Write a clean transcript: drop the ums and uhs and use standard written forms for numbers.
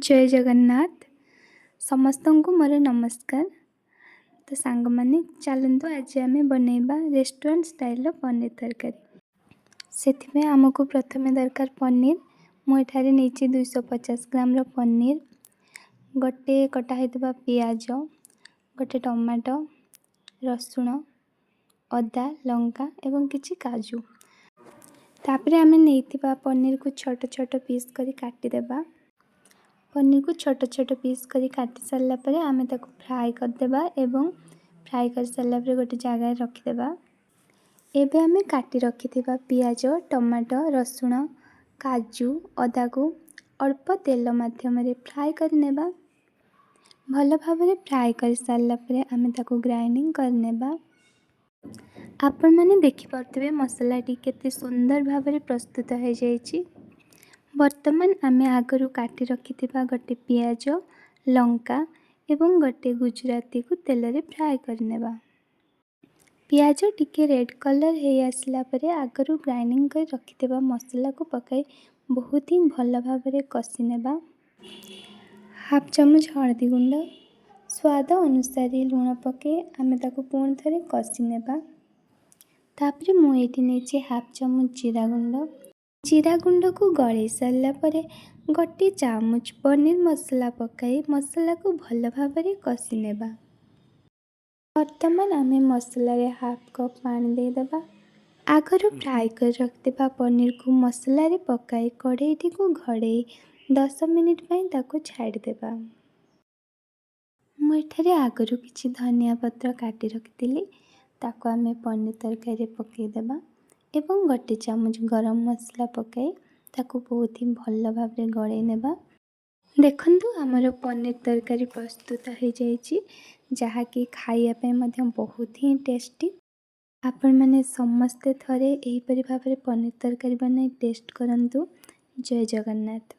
जय जगन्नाथ समस्त को मोर नमस्कार। तो सांग माने चलतु आज आम बनैबा रेस्टोरेंट स्टाइल पनीर तरकारी। से आमको प्रथमे दरकार पनीर। मुझे नहीं 250 ग्राम पनीर, गोटे कटा पियाज, गोटे टमाटो, रसुण, अदा, लंका एवं किछि काजू। तापरे आमे नैथिबा पनीर को छोट छोट पीस करी काटिदेबा। पनीर को छोट छोट पीस करी काटी सारला परे आमे ताको फ्राई करदेबा एवं फ्राई कर सारला परे गोटे जगह रखिदेबा। एबे आमे काटी रखिथिबा पियाज, टमाटो, रसुण, काजू, अदा को अल्प तेल माध्यम रे फ्राई कर नेबा। भल भाबरे फ्राई कर सारला परे आमे ताको ग्राइंडिंग कर नेबा। आपण माने देखि पारथिबे मसला टी केते सुंदर भाबरे प्रस्तुत हो जायछि। वर्तमान आमे आगरू काटी रखिथिबा गोटे पियाज, लंका एवं गोटे गुजराती को तेल रे फ्राई कर नेबा। पियाज टिके रेड कलर हे आसला परे आगरू ग्राइंडिंग कर रखिथिबा मसला को पकाई बहुत ही भल भाबरे कसी नेबा। हाफ चम्मच हळदी गुंड, स्वाद अनुसार लूण पके आमे ताको पुणी थरे कसी नेबा। तापरे मु एठी नेछि हाफ चम्मच जीरा गुंड को गले सारला परे गोटे चामच पनीर मसला पकाई मसला को भल भाबरे कसी नेबा। वर्तमान आमे मसला रे हाफ कप पानी दे देबा। आगरू फ्राई कर रखिथिबा पनीर को मसला रे पकाई कढ़ाई को घड़े 10 मिनिट पई ताको छाड़ी देबा। मु एठारे आगरू किछि धनिया पत्र काटी रखिथिली ताको आमे पनीर तरकारी पकाई देबा एवं गोटे चामच गरम मसला पकाई ताको बहुत ही भल भाबरे गळे नेबा। देखंतु हमर पनीर तरकारी प्रस्तुत हो जाइछि, जहाँकि खाइया पे मध्य बहुत ही टेस्टी। आपण माने समस्ते थरे एही परि भाबरे पनीर तरकारी बनाई टेस्ट करंतु। जय जगन्नाथ।